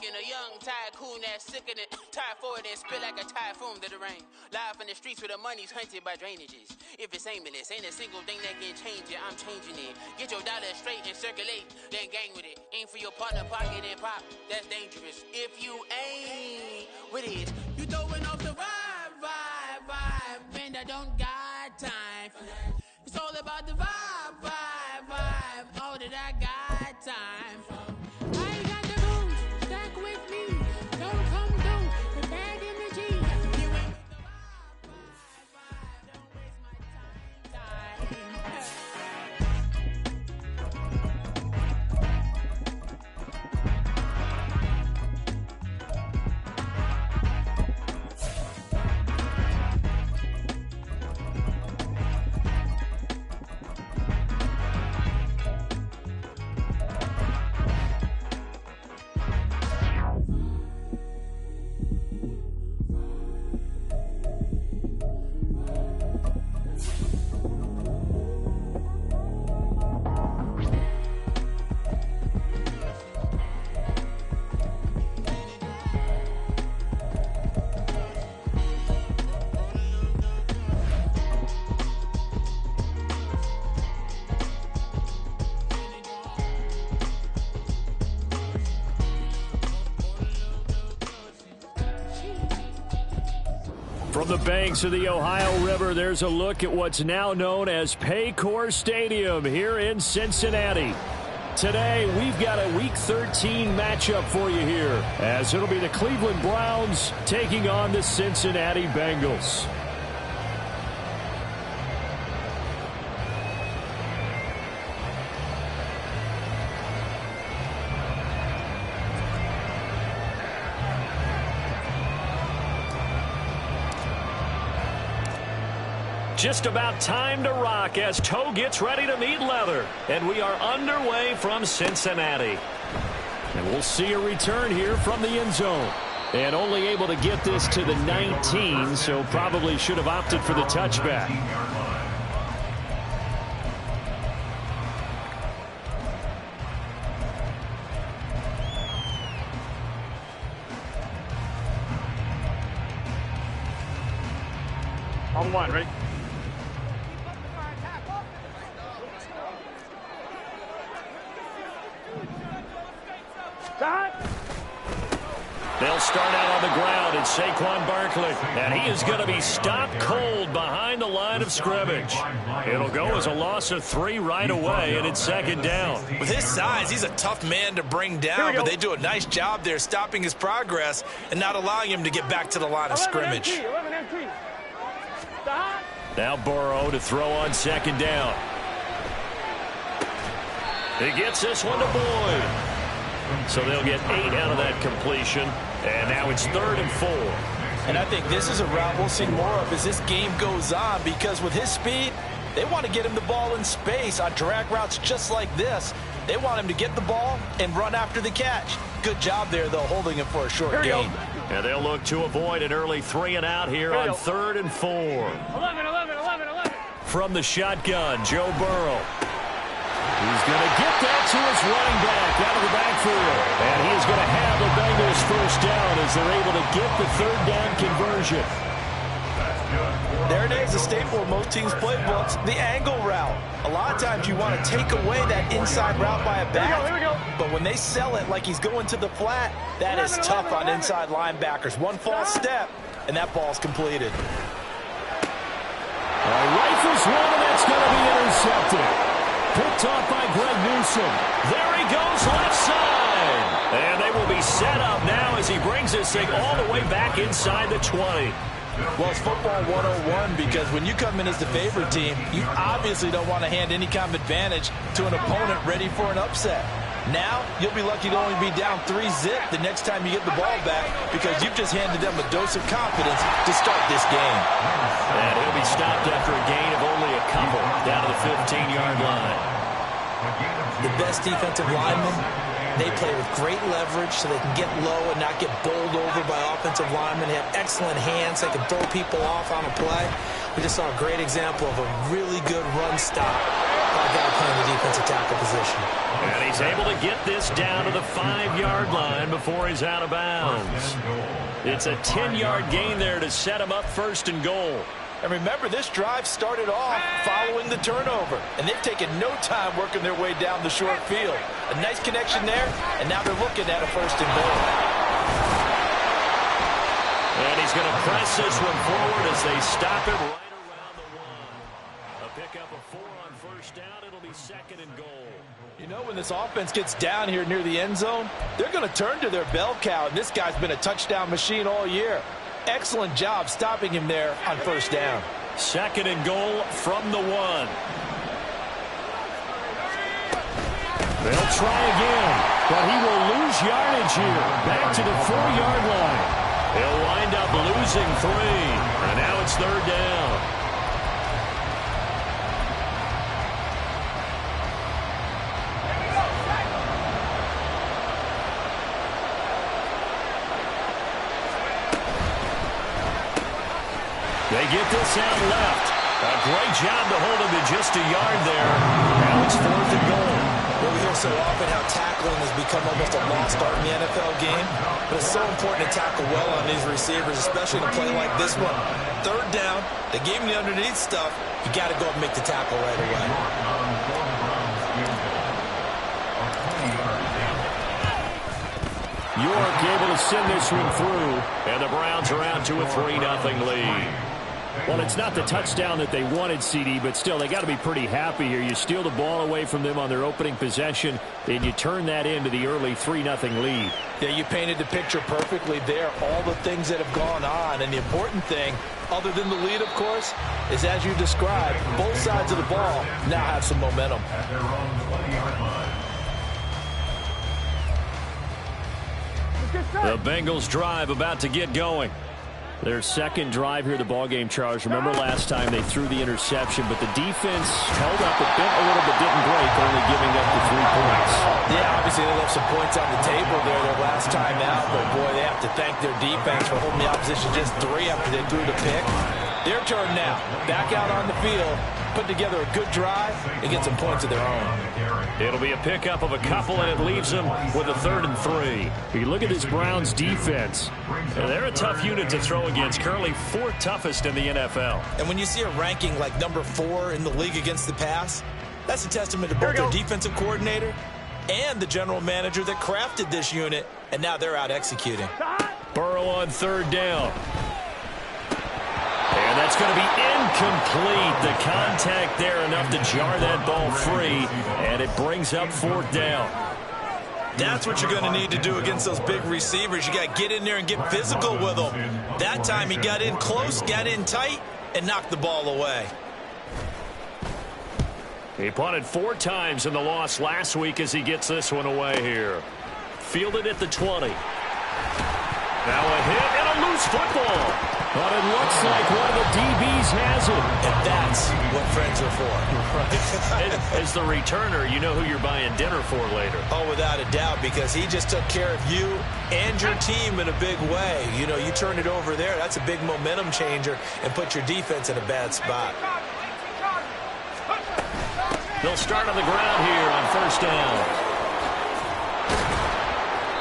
Speaking of young tycoon that's sickening, tired for it and spit like a typhoon to the rain. Live in the streets where the money's hunted by drainages. If it's aimless, ain't a single thing that can change it. I'm changing it. Get your dollar straight and circulate, then gang with it. Aim for your partner, pocket and pop. That's dangerous. If you ain't with it, you throwing off the vibe. And I don't got time for that. It's all about the vibe. All that I got time for. I got the rules, stack with me. Don't come through with bad energy. You ain't with the vibe. Don't waste my time. From the banks of the Ohio River, there's a look at what's now known as Paycor Stadium here in Cincinnati. Today, we've got a Week 13 matchup for you here, as it'll be the Cleveland Browns taking on the Cincinnati Bengals. Just about time to rock as toe gets ready to meet leather. And we are underway from Cincinnati. And we'll see a return here from the end zone. And only able to get this to the 19, so probably should have opted for the touchback. On one, ready? They'll start out on the ground at Saquon Barkley. And he is going to be stopped cold behind the line of scrimmage. It'll go as a loss of 3 right away, and it's second down. With his size, he's a tough man to bring down, but they do a nice job there stopping his progress and not allowing him to get back to the line of scrimmage. Now Burrow to throw on second down. He gets this one to Boyd. So they'll get 8 out of that completion. And now it's 3rd and 4. And I think this is a route we'll see more of as this game goes on, because with his speed, they want to get him the ball in space on drag routes just like this. They want him to get the ball and run after the catch. Good job there, though, holding him for a short gain. And they'll look to avoid an early 3 and out here on 3rd and 4. 11. From the shotgun, Joe Burrow. He's going to get that to his running back out of the backfield. And he is going to have the Bengals first down as they're able to get the 3rd down conversion. There it is, a staple of most teams' playbooks, the angle route. A lot of times you want to take away that inside route by a back, but when they sell it like he's going to the flat, that is tough on inside linebackers. One false step, and that ball's completed. Rifles one, and that's going to be intercepted. Picked off by Greg Newsom. There he goes, left side. And they will be set up now as he brings this thing all the way back inside the 20. Well, it's football 101, because when you come in as the favorite team, you obviously don't want to hand any kind of advantage to an opponent ready for an upset. Now, you'll be lucky to only be down 3-zip the next time you get the ball back, because you've just handed them a dose of confidence to start this game. And he'll be stopped after a gain of only a couple down to the 15-yard line. The best defensive linemen, they play with great leverage so they can get low and not get bowled over by offensive linemen. They have excellent hands. They can throw people off on a play. We just saw a great example of a really good run stop. our guy playing the defensive tackle position. And he's able to get this down to the 5-yard line before he's out of bounds. It's a 10-yard gain there to set him up first and goal. And remember, this drive started off following the turnover, and they've taken no time working their way down the short field. A nice connection there, and now they're looking at a first and goal. And he's going to press this one forward as they stop it right around the 1. A pickup of 4 on first down. It'll be second and goal. You know, when this offense gets down here near the end zone, they're going to turn to their bell cow, and this guy's been a touchdown machine all year. Excellent job stopping him there on first down. Second and goal from the 1. They'll try again, but he will lose yardage here. Back to the 4-yard line. He'll wind up losing 3, and now it's third down. They get this out left. A great job to hold him to just a yard there. Now it's fourth and goal. Well, we hear so often how tackling has become almost a lost art in the NFL game. But it's so important to tackle well on these receivers, especially in a play like this one. Third down, they gave him the underneath stuff. You got to go up and make the tackle right away. York able to send this one through, and the Browns are out to a 3-0 lead. Well, it's not the touchdown that they wanted, CD, but still, they got to be pretty happy here. You steal the ball away from them on their opening possession, and you turn that into the early 3-0 lead. Yeah, you painted the picture perfectly there, all the things that have gone on. And the important thing, other than the lead, of course, is as you described, both sides of the ball now have some momentum. The Bengals drive about to get going. Their second drive here, the ballgame, Charles. Remember last time they threw the interception, but the defense held up a bit, a little bit, didn't break, only giving up the 3 points. Yeah, obviously they left some points on the table there their last time out, but boy, they have to thank their defense for holding the opposition just 3 after they threw the pick. Their turn now, back out on the field, put together a good drive and get some points of their own. It'll be a pickup of a couple, and it leaves them with a 3rd and 3. You look at this Browns defense, and they're a tough unit to throw against, currently 4th toughest in the NFL. And when you see a ranking like number 4 in the league against the pass, that's a testament to both their defensive coordinator and the general manager that crafted this unit, and now they're out executing. Burrow on 3rd down. And that's going to be incomplete. The contact there enough to jar that ball free, and it brings up 4th down. That's what you're going to need to do against those big receivers. You got to get in there and get physical with them. That time he got in close, got in tight, and knocked the ball away. He punted 4 times in the loss last week as he gets this one away here. Fielded at the 20. Now a hit and a loose football. But it looks like one of the DBs has it. And that's what friends are for. As the returner, you know who you're buying dinner for later. Oh, without a doubt, because he just took care of you and your team in a big way. You know, you turn it over there, that's a big momentum changer, and put your defense in a bad spot. They'll start on the ground here on 1st down.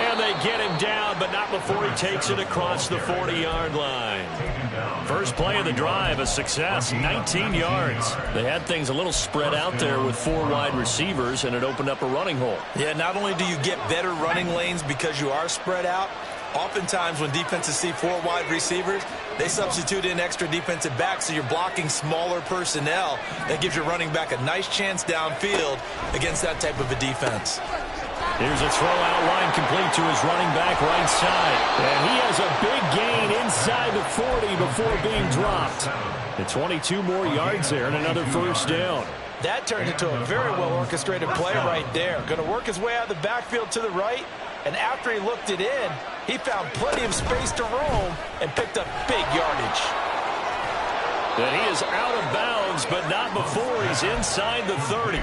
And they get him down, but not before he takes it across the 40-yard line. First play of the drive, a success, 19 yards. They had things a little spread out there with 4 wide receivers, and it opened up a running hole. Yeah, not only do you get better running lanes because you are spread out, oftentimes when defenses see 4 wide receivers, they substitute in extra defensive backs, so you're blocking smaller personnel. That gives your running back a nice chance downfield against that type of a defense. Here's a throw out line complete to his running back right side. And he has a big gain inside the 40 before being dropped. And 22 more yards there and another 1st down. That turned into a very well-orchestrated play right there. Going to work his way out of the backfield to the right. And after he looked it in, he found plenty of space to roam and picked up big yardage. And he is out of bounds, but not before he's inside the 30.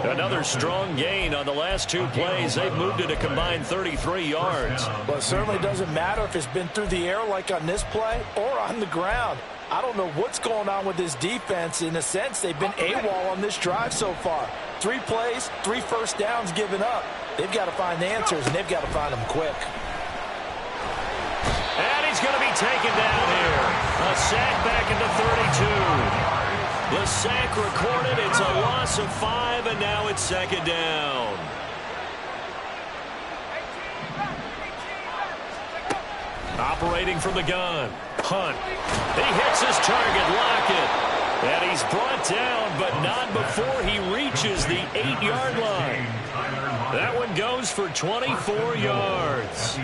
Another strong gain on the last 2 plays. They've moved it a combined 33 yards. Well, it certainly doesn't matter if it's been through the air like on this play or on the ground. I don't know what's going on with this defense. In a sense, they've been AWOL on this drive so far. 3 plays, 3 first downs given up. They've got to find answers, and they've got to find them quick. And he's going to be taken down here. A sack back into 32. The sack recorded. It's a loss of 5, and now it's second down. Operating from the gun, Hunt. He hits his target, Lockett. And he's brought down, but not before he reaches the 8-yard line. That one goes for 24 yards.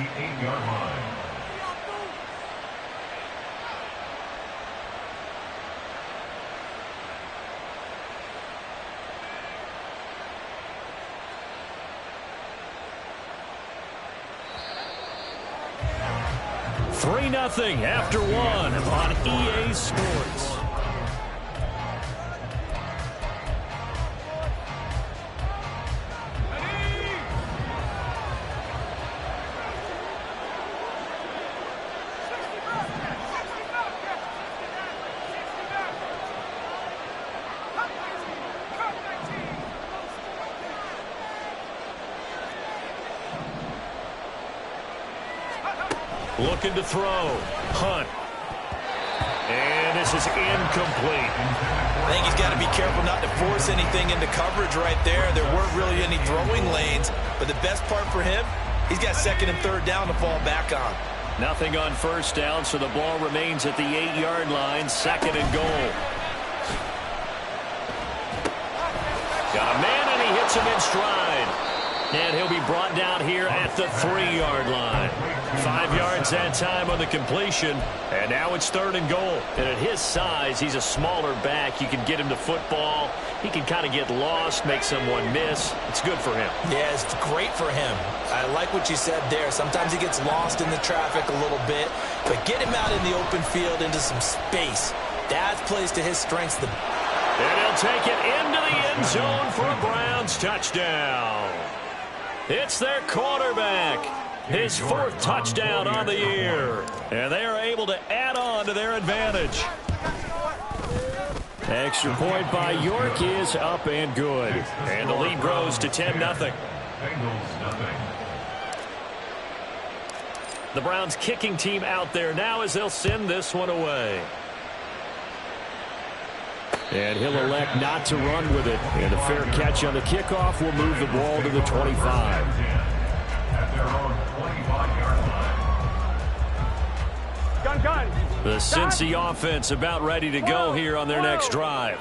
Nothing after 1 on EA Sports. Looking to throw. Hunt. And this is incomplete. I think he's got to be careful not to force anything into coverage right there. There weren't really any throwing lanes. But the best part for him, he's got 2nd and 3rd down to fall back on. Nothing on first down, so the ball remains at the 8-yard line. 2nd and goal. Got a man, and he hits him in stride. And he'll be brought down here at the 3-yard line. 5 yards that time on the completion. And now it's 3rd and goal. And at his size, he's a smaller back. You can get him to football. He can kind of get lost, make someone miss. It's good for him. Yeah, it's great for him. I like what you said there. Sometimes he gets lost in the traffic a little bit. But get him out in the open field into some space. That plays to his strengths. And he'll take it into the end zone for a Browns touchdown. It's their quarterback. His 4th touchdown on the year. And they are able to add on to their advantage. Extra point by York is up and good. And the lead grows to 10-0. The Browns kicking team out there now as they'll send this one away. And he'll elect not to run with it. And a fair catch on the kickoff will move the ball to the 25. The Cincy offense about ready to go here on their next drive.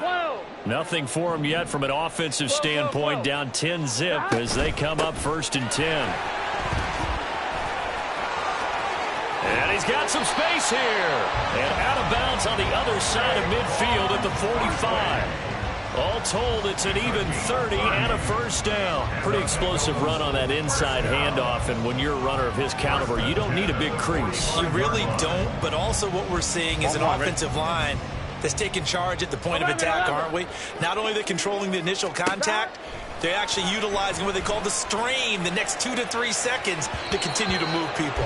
Nothing for them yet from an offensive standpoint. Down 10-zip as they come up 1st and 10. And he's got some space here. And out of bounds on the other side of midfield at the 45. All told, it's an even 30 and a 1st down. Pretty explosive run on that inside handoff. And when you're a runner of his caliber, you don't need a big crease. You really don't. But also what we're seeing is an offensive line that's taking charge at the point of attack, aren't we? Not only are they controlling the initial contact, they're actually utilizing what they call the strain the next 2 to 3 seconds to continue to move people.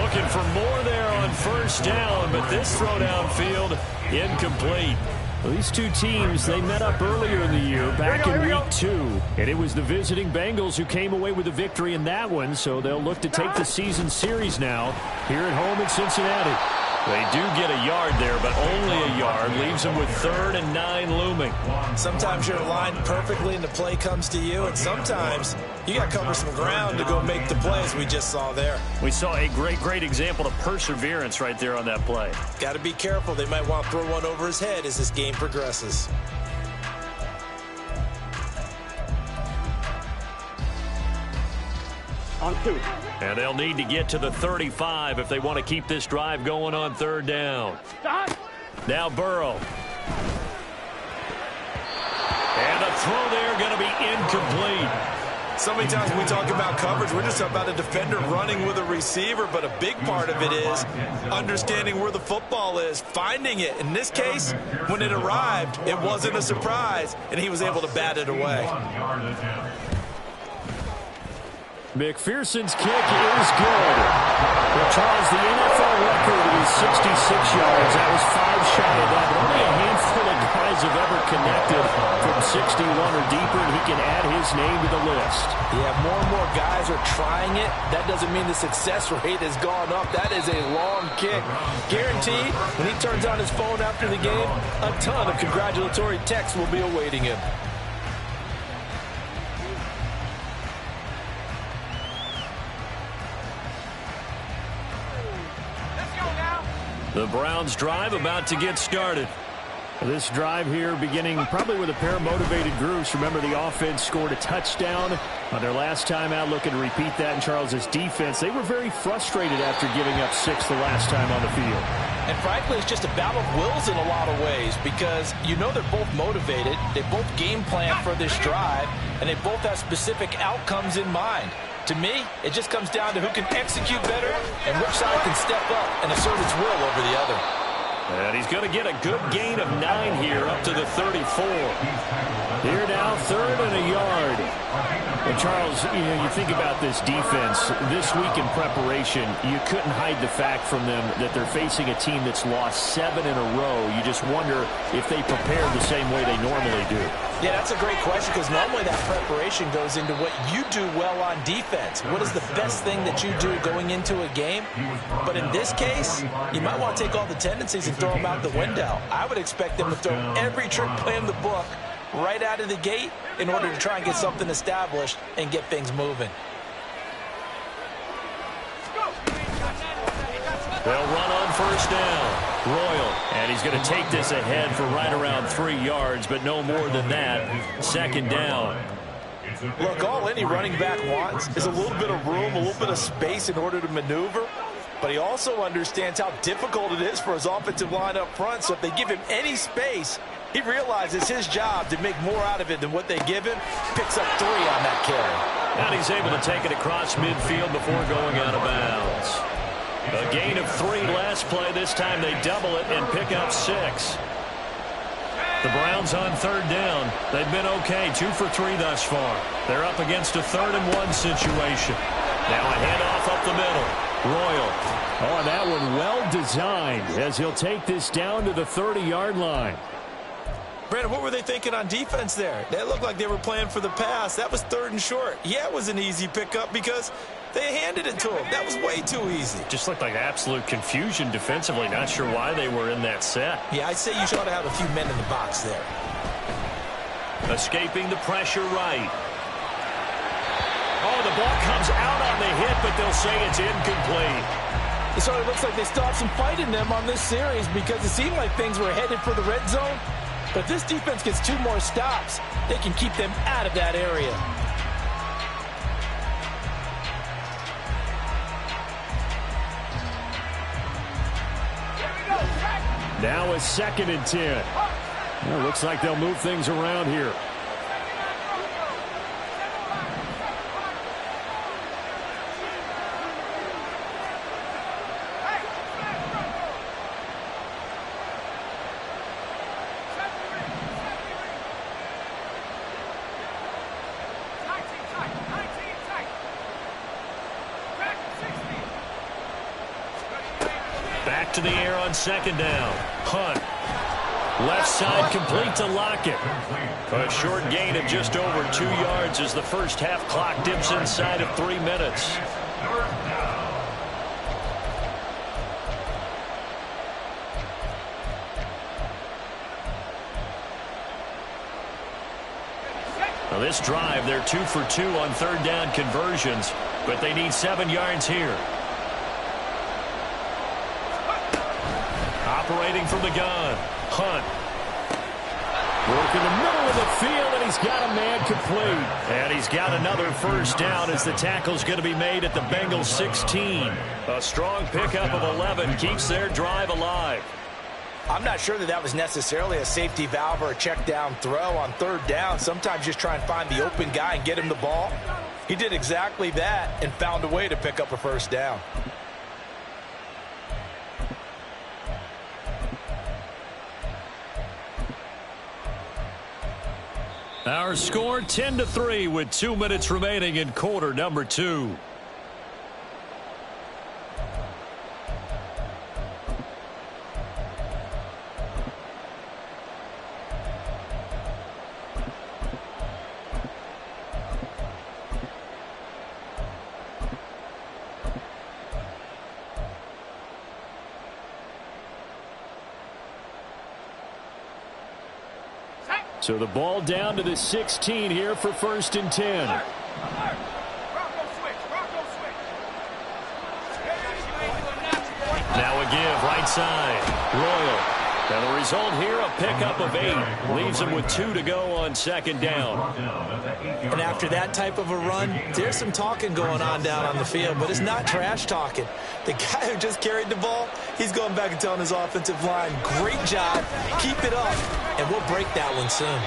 Looking for more there on 1st down, but this throw downfield incomplete. Well, these two teams, they met up earlier in the year, back in week 2. And it was the visiting Bengals who came away with the victory in that one, so they'll look to take the season series now here at home in Cincinnati. They do get a yard there, but only a yard. Leaves them with 3rd and 9 looming. Sometimes you're aligned perfectly and the play comes to you, and sometimes you got to cover some ground to go make the play, as we just saw there. We saw a great example of perseverance right there on that play. Got to be careful. They might want to throw one over his head as this game progresses. On 2. And they'll need to get to the 35 if they want to keep this drive going on 3rd down. Now Burrow. And the throw there going to be incomplete. So many times when we talk about coverage, we're just talking about a defender running with a receiver, but a big part of it is understanding where the football is, finding it. In this case, when it arrived, it wasn't a surprise, and he was able to bat it away. McPherson's kick is good. Well, Charles, the NFL record is 66 yards. That was 5 shy 61 or deeper, and he can add his name to the list. Yeah, more and more guys are trying it. That doesn't mean the success rate has gone up. That is a long kick. Guaranteed, when he turns on his phone after the game, a ton of congratulatory texts will be awaiting him. The Browns drive about to get started. This drive here beginning probably with a pair of motivated groups. Remember, the offense scored a touchdown on their last time out, looking to repeat that in Charles's defense. They were very frustrated after giving up 6 the last time on the field. And frankly, it's just a battle of wills in a lot of ways because you know they're both motivated, they both game plan for this drive, and they both have specific outcomes in mind. To me, it just comes down to who can execute better and which side can step up and assert its will over the other. And he's going to get a good gain of 9 here up to the 34. Here now, 3rd and a yard. And Charles, you think about this defense. This week in preparation, you couldn't hide the fact from them that they're facing a team that's lost 7 in a row. You just wonder if they prepared the same way they normally do. Yeah, that's a great question because normally that preparation goes into what you do well on defense. What is the best thing that you do going into a game? But in this case, you might want to take all the tendencies and throw them out the window. I would expect them to throw every trick play in the book right out of the gate in order to try and get something established and get things moving. They'll run on 1st down. Royal, and he's going to take this ahead for right around 3 yards, but no more than that. 2nd down. Look, all any running back wants is a little bit of room, a little bit of space in order to maneuver, but he also understands how difficult it is for his offensive line up front, so if they give him any space, he realizes his job to make more out of it than what they give him. Picks up 3 on that carry. And he's able to take it across midfield before going out of bounds. A gain of 3 last play. This time they double it and pick up 6. The Browns on 3rd down. They've been okay, 2 for 3 thus far. They're up against a 3rd and 1 situation. Now a handoff up the middle. Royal. Oh, and that one well designed as he'll take this down to the 30-yard line. Brandon, what were they thinking on defense there? They looked like they were playing for the pass. That was 3rd and short. Yeah, it was an easy pickup because they handed it to him. That was way too easy. Just looked like absolute confusion defensively. Not sure why they were in that set. Yeah, I'd say you should ought to have a few men in the box there. Escaping the pressure right. Oh, the ball comes out on the hit, but they'll say it's incomplete. So it looks like they still have some fight in them on this series because it seemed like things were headed for the red zone. But if this defense gets 2 more stops, they can keep them out of that area. Now a 2nd and 10. Well, looks like they'll move things around here. Back to the air on 2nd down. Hunt. Left side complete to Lockett. A short gain of just over 2 yards as the first half clock dips inside of 3 minutes. Now this drive, they're 2 for 2 on 3rd down conversions, but they need 7 yards here. Operating from the gun. Hunt. Work in the middle of the field, and he's got a man complete. And he's got another 1st down as the tackle's going to be made at the Bengals 16. A strong pickup of 11 keeps their drive alive. I'm not sure that was necessarily a safety valve or a check down throw on 3rd down. Sometimes just try and find the open guy and get him the ball. He did exactly that and found a way to pick up a 1st down. Our score 10-3 with 2 minutes remaining in quarter number 2. So the ball down to the 16 here for 1st and 10. Now a give right side. Royal. And the result here, a pickup of 8. Leaves him with 2 to go on 2nd down. And after that type of a run, there's some talking going on down on the field, but it's not trash talking. The guy who just carried the ball, he's going back and telling his offensive line, great job, keep it up, and we'll break that one soon.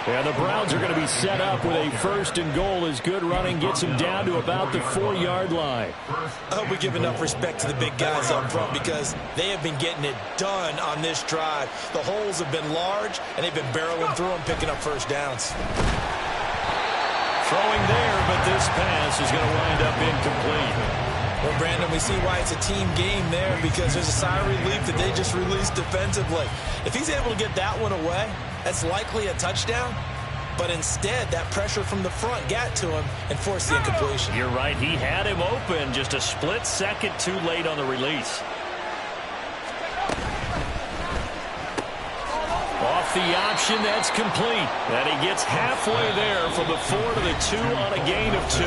Yeah, the Browns are going to be set up with a 1st and goal as good running gets them down to about the 4-yard line. I hope we give enough respect to the big guys up front because they have been getting it done on this drive. The holes have been large, and they've been barreling through them, picking up 1st downs. Throwing there, but this pass is going to wind up incomplete. Well, Brandon, we see why it's a team game there because there's a sigh of relief that they just released defensively. If he's able to get that one away, that's likely a touchdown. But instead, that pressure from the front got to him and forced the incompletion. You're right. He had him open, just a split second too late on the release. Off the option, that's complete. And he gets halfway there from the 4 to the 2 on a gain of 2.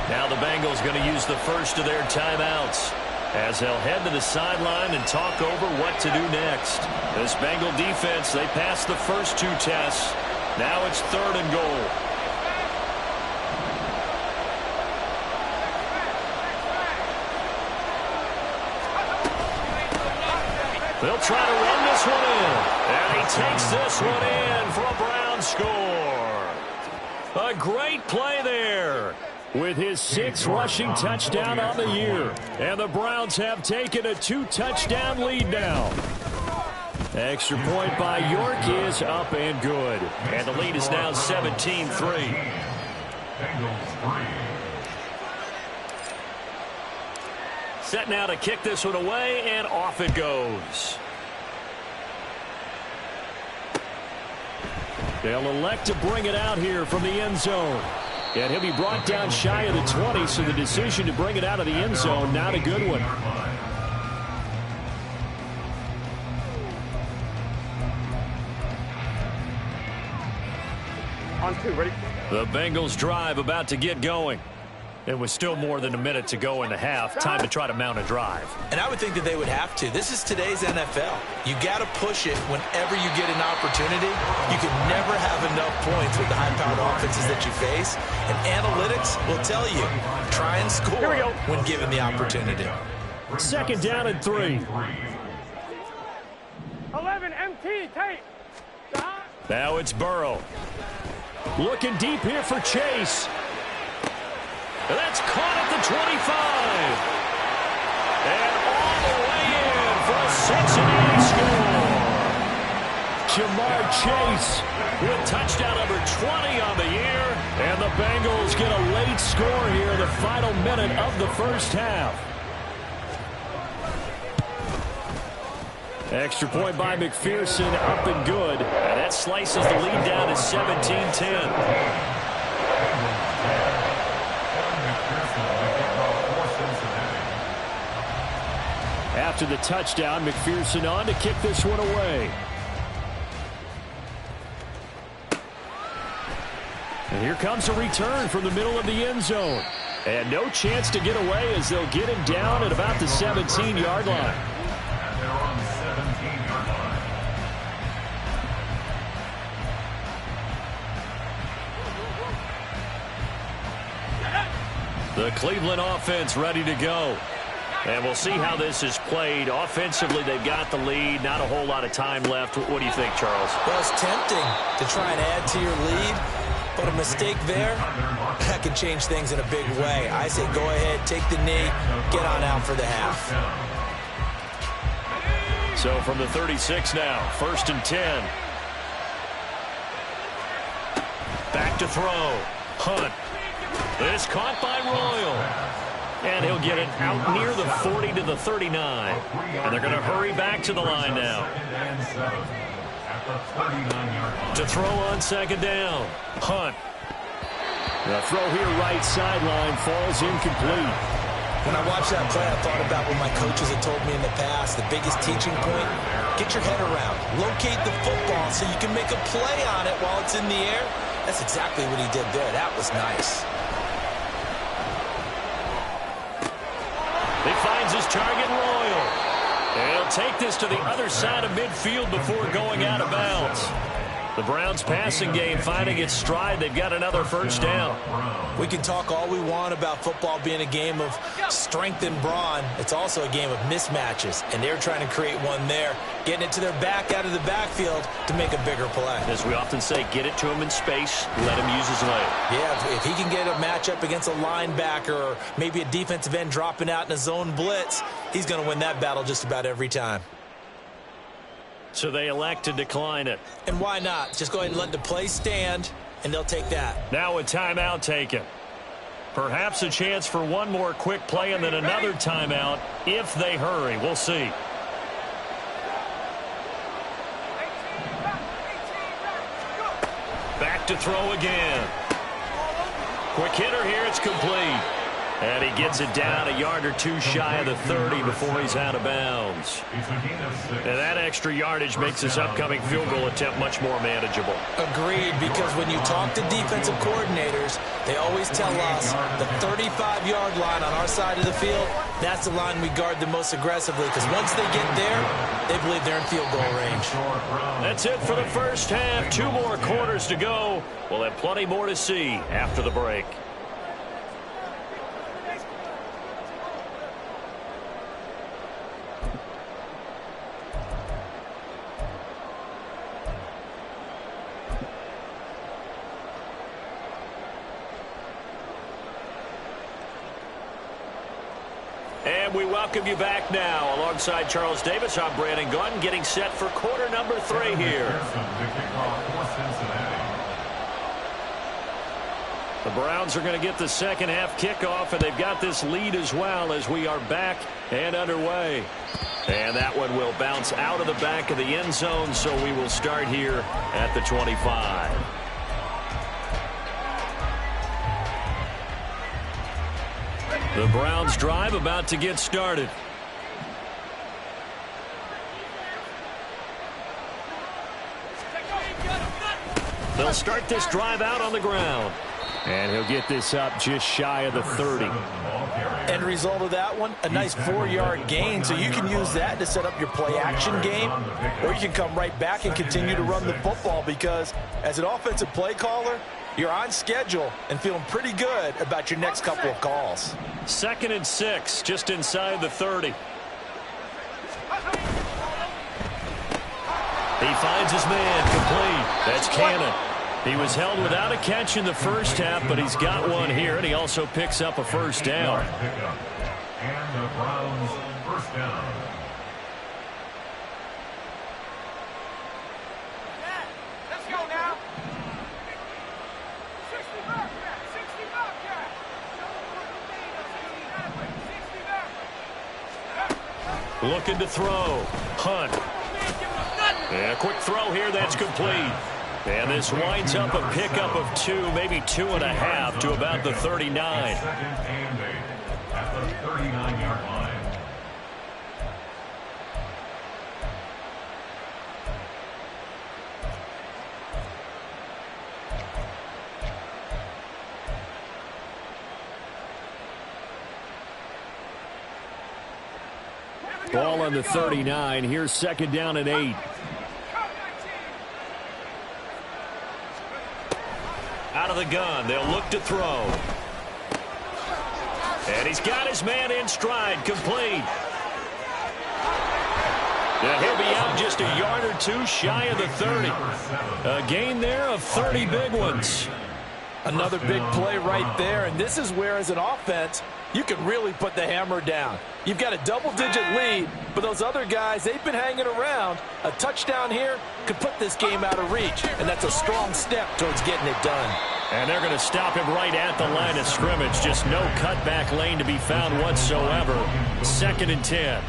Now the Bengals going to use the first of their timeouts as they'll head to the sideline and talk over what to do next. This Bengal defense, they passed the first 2 tests. Now it's 3rd and goal. They'll try to run this one in. And he takes this one in for a Brown score. A great play there with his 6th rushing touchdown on the year. And the Browns have taken a 2-touchdown lead now. Extra point by York is up and good. And the lead is now 17-3. Set now to kick this one away, and off it goes. They'll elect to bring it out here from the end zone. And he'll be brought down shy of the 20, so the decision to bring it out of the end zone, not a good one. On 2, ready? The Bengals drive about to get going. It was still more than a minute to go in the half. Time to try to mount a drive. And I would think that they would have to. This is today's NFL. You got to push it whenever you get an opportunity. You can never have enough points with the high-powered offenses that you face. And analytics will tell you, try and score when given the opportunity. 2nd down and 3. 11, MT, tight. Now it's Burrow. Looking deep here for Chase. That's caught at the 25. And all the way in for a Cincinnati score. Jamar Chase with touchdown number 20 on the year. And the Bengals get a late score here in the final minute of the first half. Extra point by McPherson, up and good. And that slices the lead down to 17-10. After the touchdown, McPherson on to kick this one away. And here comes a return from the middle of the end zone. And no chance to get away as they'll get him down at about the 17-yard line. The Cleveland offense ready to go. And we'll see how this is played. Offensively, they've got the lead. Not a whole lot of time left. What do you think, Charles? Well, it's tempting to try and add to your lead, but a mistake there, that can change things in a big way. I say go ahead, take the knee, get on out for the half. So from the 36 now, 1st and 10. Back to throw. Hunt. It's caught by Royal. And he'll get it out near the 40 to the 39. And they're going to hurry back to the line now. To throw on 2nd down. Hunt. The throw here right sideline falls incomplete. When I watched that play, I thought about what my coaches had told me in the past. The biggest teaching point, get your head around. Locate the football so you can make a play on it while it's in the air. That's exactly what he did there. That was nice. He finds his target Royal. And he'll take this to the other side of midfield before going out of bounds. The Browns' passing game finding its stride. They've got another first down. We can talk all we want about football being a game of strength and brawn. It's also a game of mismatches, and they're trying to create one there, getting it to their back out of the backfield to make a bigger play. As we often say, get it to him in space, let him use his leg. Yeah, if he can get a matchup against a linebacker or maybe a defensive end dropping out in a zone blitz, he's going to win that battle just about every time. So they elect to decline it. And why not? Just go ahead and let the play stand, and they'll take that. Now a timeout taken. Perhaps a chance for one more quick play and then another timeout if they hurry. We'll see. Back to throw again. Quick hitter here. It's complete. And he gets it down a yard or two shy of the 30 before he's out of bounds. And that extra yardage makes this upcoming field goal attempt much more manageable. Agreed, because when you talk to defensive coordinators, they always tell us the 35-yard line on our side of the field, that's the line we guard the most aggressively, because once they get there, they believe they're in field goal range. That's it for the first half. 2 more quarters to go. We'll have plenty more to see after the break. And we welcome you back now. Alongside Charles Davis, I'm Brandon Gunn, getting set for quarter number 3 here. The Browns are going to get the second half kickoff, and they've got this lead as well as we are back and underway. And that one will bounce out of the back of the end zone, so we will start here at the 25. The Browns drive about to get started. They'll start this drive out on the ground. And he'll get this up just shy of the 30. End result of that one, a nice 4-yard gain, so you can use that to set up your play-action game, or you can come right back and continue to run the football, because as an offensive play caller, you're on schedule and feeling pretty good about your next couple of calls. 2nd and 6, just inside the 30. He finds his man complete. That's Cannon. He was held without a catch in the first half, but he's got one here, and he also picks up a first down. And the Browns first down. Let's go now. Looking to throw. Hunt. And a quick throw here. That's complete. And this winds up a pickup of 2, maybe 2.5 to about the 39. Second and 8 at the 39-yard line. Ball on the 39. Here's 2nd down and 8. Out of the gun. They'll look to throw. And he's got his man in stride. Complete. Yeah, he'll be out just a yard or 2 shy of the 30. A gain there of 30 big ones. Another big play right there, and this is where, as an offense, you can really put the hammer down. You've got a double-digit lead, but those other guys, they've been hanging around. A touchdown here could put this game out of reach, and that's a strong step towards getting it done. And they're going to stop him right at the line of scrimmage. Just no cutback lane to be found whatsoever. 2nd and 10.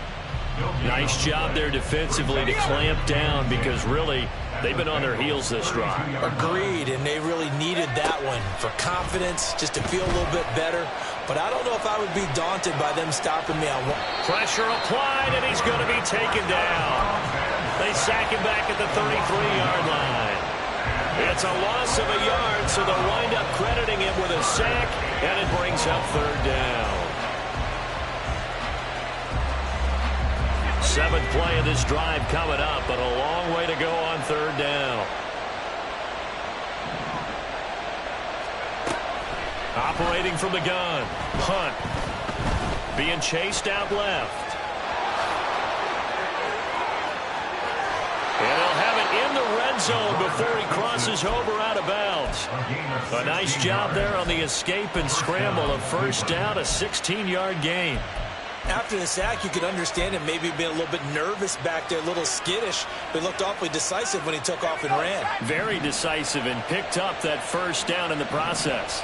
Nice job there defensively to clamp down because really they've been on their heels this drive. Agreed, and they really needed that one for confidence, just to feel a little bit better. But I don't know if I would be daunted by them stopping me on one. Pressure applied, and he's going to be taken down. They sack him back at the 33-yard line. It's a loss of a yard, so they'll wind up crediting him with a sack, and it brings up third down. Seventh play of this drive coming up, but a long way to go on third down. Operating from the gun. Hunt. Being chased out left. And he'll have it in the red zone before he crosses over out of bounds. A nice job there on the escape and scramble of first down, a 16-yard gain. After the sack, you could understand him maybe being a little bit nervous back there, a little skittish, but looked awfully decisive when he took off and ran. Very decisive and picked up that first down in the process.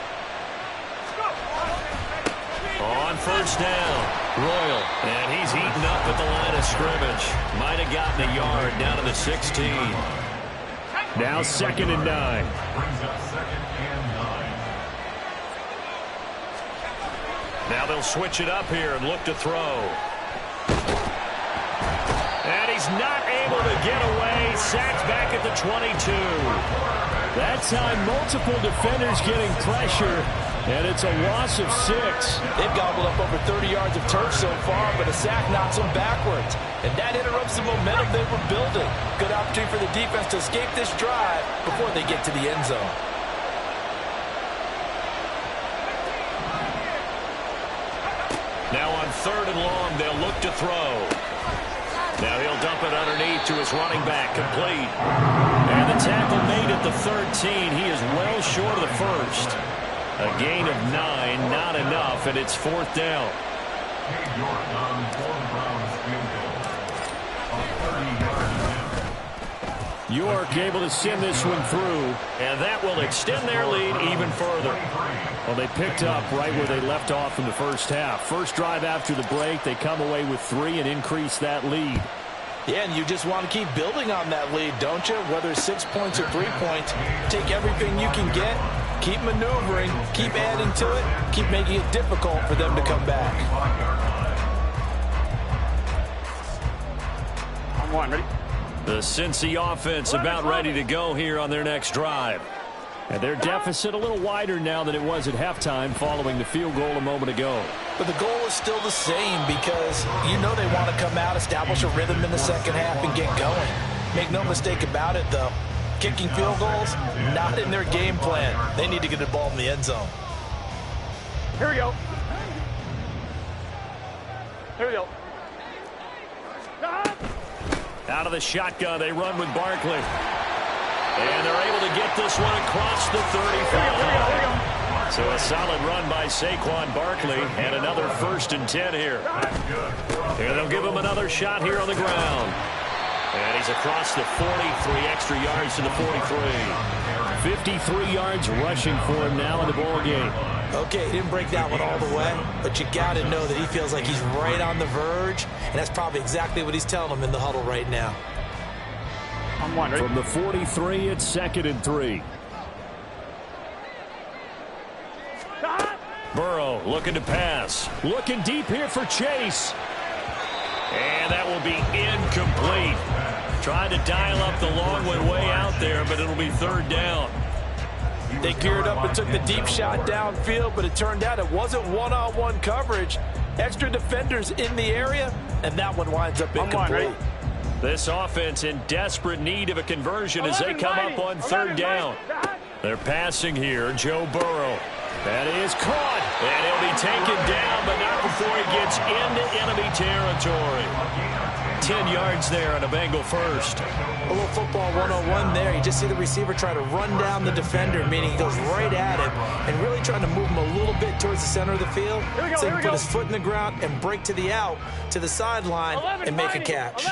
On first down, Royal, and he's eaten up at the line of scrimmage. Might have gotten a yard down to the 16. Now 2nd and 9. Brings up 2nd and 9. Now they'll switch it up here and look to throw. And he's not able to get away. Sacked back at the 22. That time, multiple defenders getting pressure, and it's a loss of 6. They've gobbled up over 30 yards of turf so far, but a sack knocks them backwards. And that interrupts the momentum they were building. Good opportunity for the defense to escape this drive before they get to the end zone. Now on 3rd and long, they'll look to throw. Now he'll dump it underneath to his running back, complete. And the tackle made at the 13. He is well short of the first. A gain of 9, not enough, and it's 4th down. York on for the Browns field goal. A 30-yard attempt. York able to send this one through, and that will extend their lead even further. Well, they picked up right where they left off in the first half. First drive after the break, they come away with 3 and increase that lead. Yeah, and you just want to keep building on that lead, don't you? Whether it's 6 points or 3 points, take everything you can get, keep maneuvering, keep adding to it, keep making it difficult for them to come back. I'm one, ready? The Cincy offense about ready to go here on their next drive. And their deficit a little wider now than it was at halftime following the field goal a moment ago. But the goal is still the same because you know they want to come out, establish a rhythm in the second half, and get going. Make no mistake about it, though. Kicking field goals, not in their game plan. They need to get the ball in the end zone. Here we go. Here we go. Out of the shotgun, they run with Barkley. And they're able to get this one across the 35. So a solid run by Saquon Barkley and another 1st and 10 here. Here they'll give him another shot here on the ground. And he's across the 40, 3 extra yards to the 43. 53 yards rushing for him now in the ball game. Okay, he didn't break that one all the way, but you got to know that he feels like he's right on the verge, and that's probably exactly what he's telling them in the huddle right now. I'm one, ready? From the 43, it's 2nd and 3. Burrow looking to pass. Looking deep here for Chase. And that will be incomplete. Trying to dial up the long one way out there, but it'll be 3rd down. They geared up and took the deep shot downfield, but it turned out it wasn't one-on-one coverage. Extra defenders in the area, and that one winds up incomplete. This offense in desperate need of a conversion as they come up on 3rd down. They're passing here. Joe Burrow. That is caught. And he'll be taken down, but not before he gets into enemy territory. 10 yards there on a Bengal first. A little football 101 there. You just see the receiver try to run down the defender, meaning he goes right at him and really trying to move him a little bit towards the center of the field so he can put his foot in the ground and break to the out, to the sideline, and make a catch.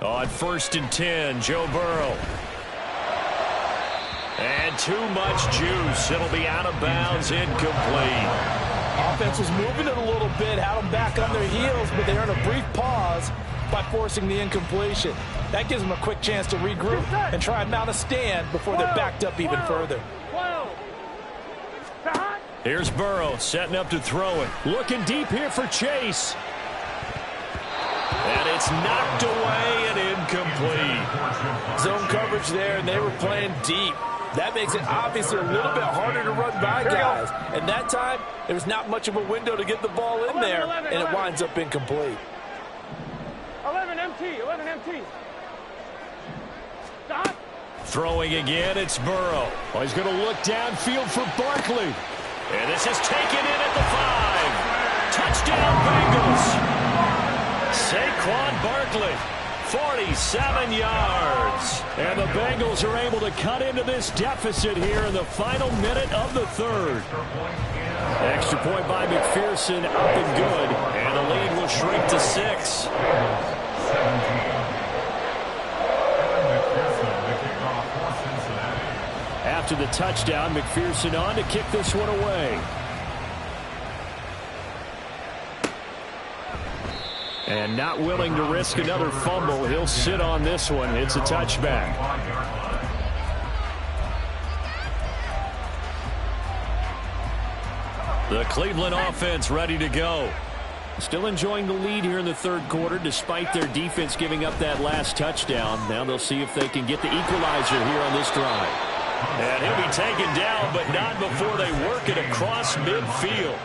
On 1st and 10, Joe Burrow. And too much juice. It'll be out of bounds, incomplete. Offense was moving it a little bit, had them back on their heels, but they earned a brief pause by forcing the incompletion. That gives them a quick chance to regroup and try and mount a stand before they're backed up even further. Here's Burrow setting up to throw it. Looking deep here for Chase. And it's knocked away and incomplete. Zone coverage there, and they were playing deep. That makes it obviously a little bit harder to run by guys. And that time, there was not much of a window to get the ball in there, and it winds up incomplete. 11 MT. Stop. Throwing again, it's Burrow. Oh, he's going to look downfield for Barkley. And this is taken in at the 5. Touchdown, Bengals. Saquon Barkley, 47 yards. And the Bengals are able to cut into this deficit here in the final minute of the third. Extra point by McPherson, up and good. And the lead will shrink to 6. After the touchdown, McPherson on to kick this one away. And not willing to risk another fumble, he'll sit on this one. It's a touchback. The Cleveland offense ready to go. Still enjoying the lead here in the third quarter despite their defense giving up that last touchdown. Now they'll see if they can get the equalizer here on this drive. And he'll be taken down, but not before they work it across midfield.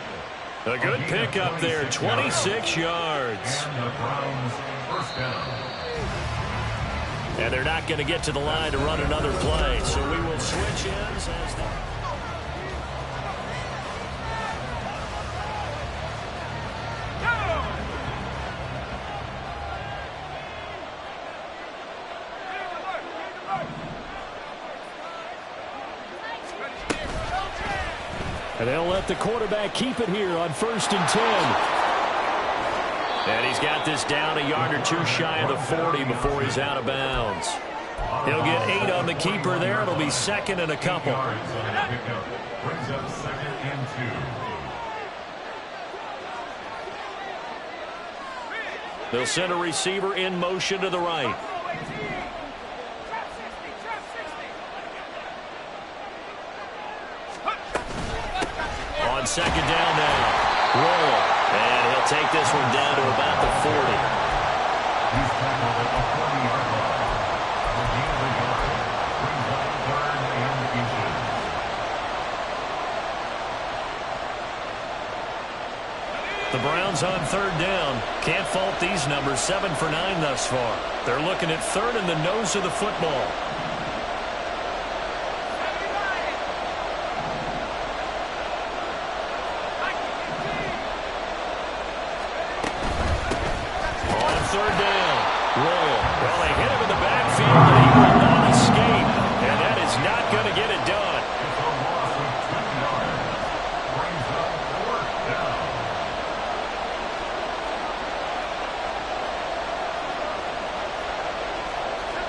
A good pickup there, 26 yards. And they're not going to get to the line to run another play, so we will switch ends as the... And they'll let the quarterback keep it here on 1st and 10. And he's got this down a yard or two shy of the 40 before he's out of bounds. He'll get 8 on the keeper there. It'll be 2nd and a couple. Brings up 2nd and 2. They'll send a receiver in motion to the right. On 2nd down now. Roll. And he'll take this one down to about the 40. He's tackled at the 40-yard line. The gain of a yard brings up 3rd and inches. The Browns on 3rd down. Can't fault these numbers. 7 for 9 thus far. They're looking at 3rd and the nose of the football.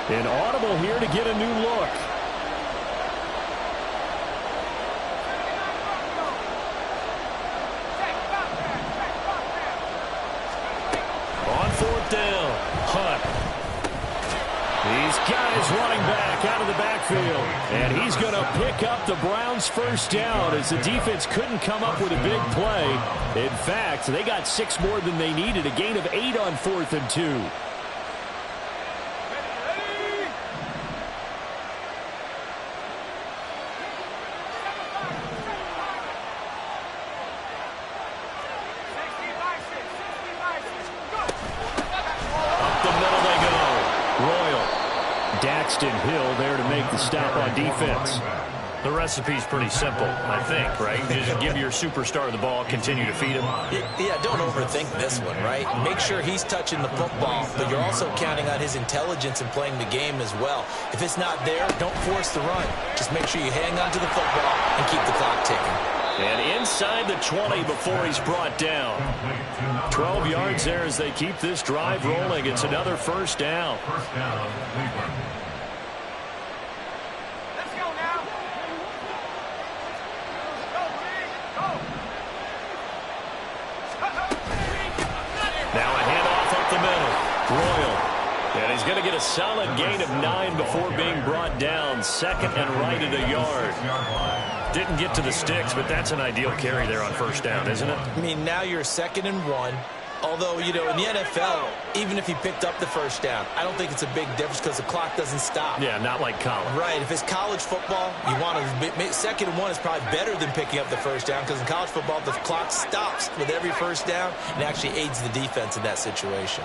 Inaudible here to get a new look. On 4th down, Hunt. These guys running back out of the backfield. And he's going to pick up the Browns' 1st down as the defense couldn't come up with a big play. In fact, they got 6 more than they needed, a gain of 8 on 4th and 2. Hill there to make the stop on defense. The recipe's pretty simple, I think, right? Just give your superstar the ball, continue to feed him. Yeah, don't overthink this one, right? Make sure he's touching the football, but you're also counting on his intelligence in playing the game as well. If it's not there, don't force the run. Just make sure you hang on to the football and keep the clock ticking. And inside the 20 before he's brought down. 12 yards there as they keep this drive rolling. It's another 1st down. 1st down, Cleveland. solid gain of 9 before being brought down. Second and right at a yard. Didn't get to the sticks, but that's an ideal carry there on first down, isn't it? I mean, now you're 2nd and 1. Although, you know, in the NFL, even if he picked up the first down, I don't think it's a big difference because the clock doesn't stop. Yeah, not like college. Right. If it's college football, you want to 2nd and 1 is probably better than picking up the first down because in college football, the clock stops with every first down and actually aids the defense in that situation.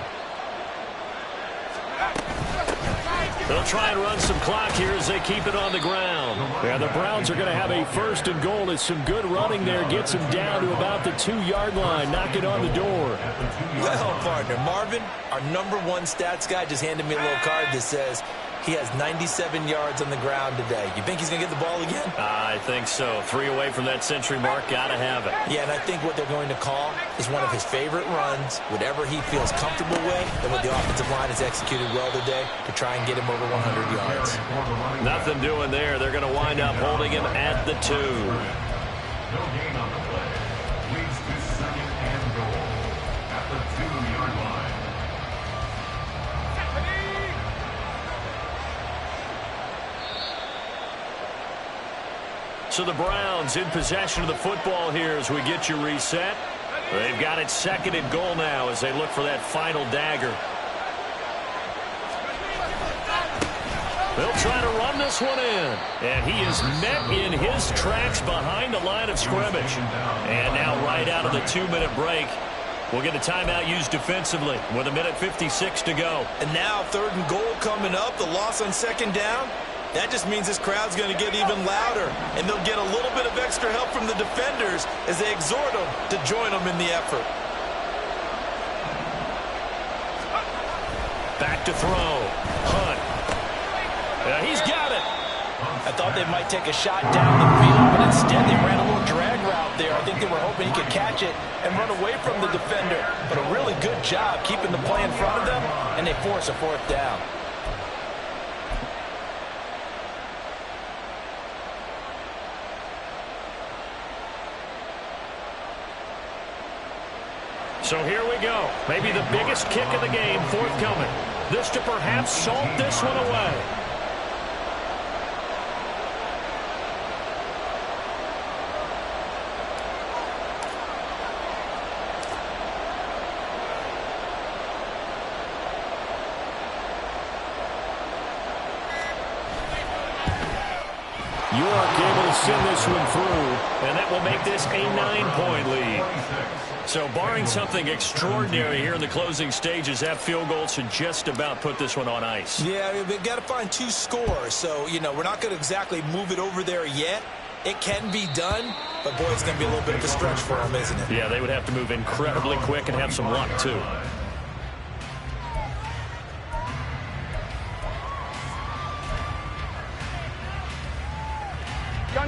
They'll try and run some clock here as they keep it on the ground. Yeah, the Browns are going to have a 1st and goal. It's some good running there. Gets him down to about the 2-yard line. Knock it on the door. Well, partner, Marvin, our #1 stats guy, just handed me a little card that says he has 97 yards on the ground today. You think he's going to get the ball again? I think so. 3 away from that century mark. Got to have it. Yeah, and I think what they're going to call is one of his favorite runs, whatever he feels comfortable with, and what the offensive line has executed well today to try and get him over 100 yards. Nothing doing there. They're going to wind up holding him at the 2. No gain on the play. Leads to 2nd and goal at the 2-yard line. So the Browns in possession of the football here as we get you reset. They've got it 2nd and goal now as they look for that final dagger. They'll try to run this one in. And he is met in his tracks behind the line of scrimmage. And now right out of the 2-minute break, we'll get a timeout used defensively with 1:56 to go. And now 3rd and goal coming up, the loss on 2nd down. That just means this crowd's going to get even louder, and they'll get a little bit of extra help from the defenders as they exhort them to join them in the effort. Back to throw. Hunt. He's got it. I thought they might take a shot down the field, but instead they ran a little drag route there. I think they were hoping he could catch it and run away from the defender. But a really good job keeping the play in front of them, and they force a 4th down. So here we go. Maybe the biggest kick of the game forthcoming. This to perhaps salt this one away. York able to send this one through, and that will make this a 9-point lead. So barring something extraordinary here in the closing stages, that field goal should just about put this one on ice. Yeah, we've got to find 2 scores. So, you know, we're not going to exactly move it over there yet. It can be done, but, boy, it's going to be a little bit of a stretch for them, isn't it? Yeah, they would have to move incredibly quick and have some luck, too.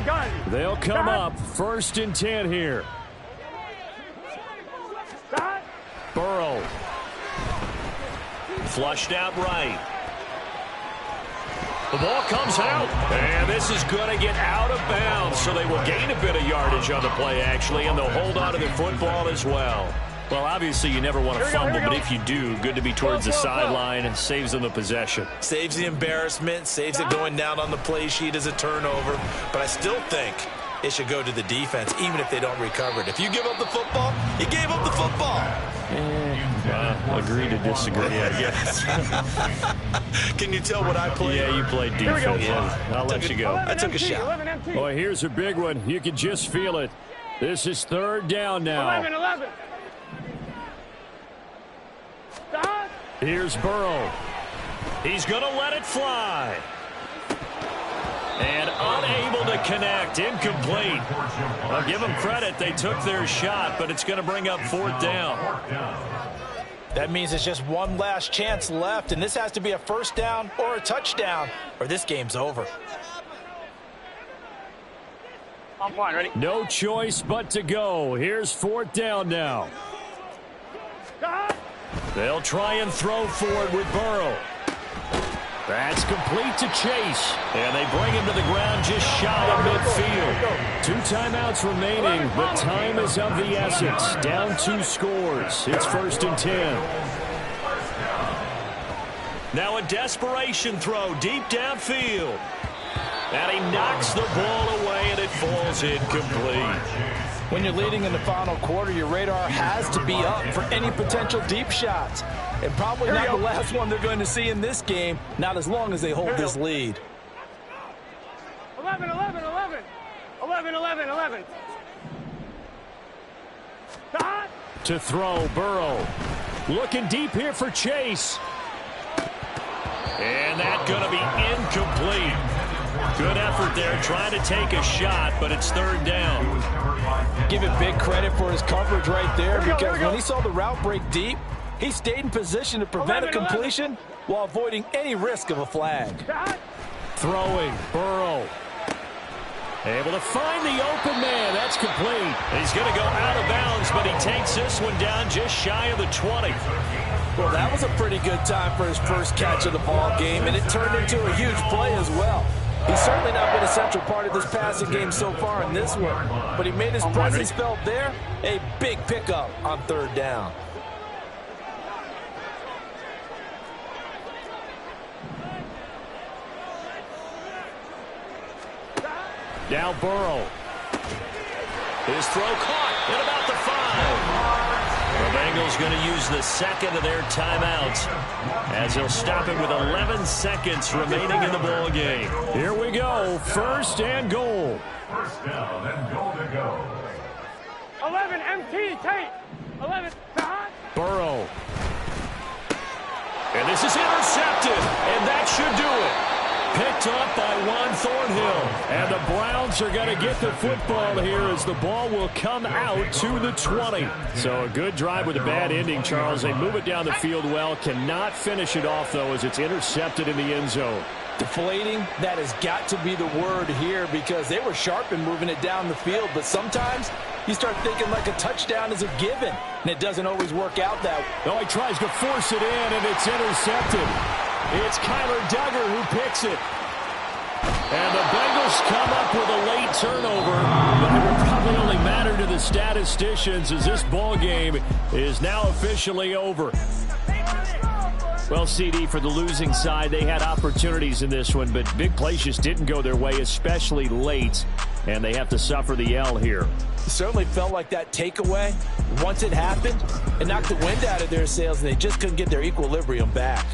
Gun. They'll come up 1st and 10 here. Burrow. Flushed out right. The ball comes out, and this is going to get out of bounds, so they will gain a bit of yardage on the play, actually, and they'll hold on to the football as well. Well, obviously, you never want to fumble, but if you do, good to be towards the sideline and saves them the possession. Saves the embarrassment, saves it going down on the play sheet as a turnover, but I still think it should go to the defense, even if they don't recover it. If you give up the football, you gave up the football. Agree to disagree, I guess. Can you tell what I played? Yeah, you played defense. Yeah, I'll let you go. I took a shot. Boy, here's a big one. You can just feel it. This is 3rd down now. 11. Stop. Here's Burrow. He's going to let it fly. And unable to connect. Incomplete. I'll give them credit. They took their shot, but it's going to bring up 4th down. That means it's just one last chance left, and this has to be a 1st down or a touchdown, or this game's over. I'm fine. Ready? No choice but to go. Here's 4th down now. They'll try and throw for it with Burrow. That's complete to Chase. And they bring him to the ground just shy of midfield. 2 timeouts remaining, but time is of the essence. Down 2 scores. It's 1st and 10. Now a desperation throw deep downfield. And he knocks the ball away, and it falls incomplete. When you're leading in the final quarter, your radar has to be up for any potential deep shots. And probably not the last one they're going to see in this game, not as long as they hold this lead. 11, 11, 11. 11, 11, 11. To throw, Burrow. Looking deep here for Chase. And that's going to be incomplete. Good effort there, trying to take a shot, but it's third down. Give it big credit for his coverage right there, because when he saw the route break deep, he stayed in position to prevent a completion while avoiding any risk of a flag. Throwing, Burrow. Able to find the open man. That's complete. He's going to go out of bounds, but he takes this one down just shy of the 20. Well, that was a pretty good time for his first catch of the ball game, and it turned into a huge play as well. He's certainly not been a central part of this passing game so far in this one, but he made his presence felt there. A big pickup on third down. Now Burrow. His throw caught at about the 5. The Bengals going to use the second of their timeouts as they'll stop it with 11 seconds remaining in the ball game. Here we go. First and goal. First down and goal to go. 11, MT, Tate. 11, Burrow. And this is intercepted, and that should do it. Picked up by Juan Thornhill. And the Browns are going to get the football here as the ball will come out to the 20. So a good drive with a bad ending, Charles. They move it down the field well. Cannot finish it off, though, as it's intercepted in the end zone. Deflating, that has got to be the word here, because they were sharp in moving it down the field. But sometimes you start thinking like a touchdown is a given, and it doesn't always work out that way. Oh, he tries to force it in, and it's intercepted. It's Kyler Duggar who picks it. And the Bengals come up with a late turnover, but it will probably only matter to the statisticians as this ball game is now officially over. Well, CD, for the losing side, they had opportunities in this one, but big plays just didn't go their way, especially late, and they have to suffer the L here. It certainly felt like that takeaway, once it happened, it knocked the wind out of their sails, and they just couldn't get their equilibrium back.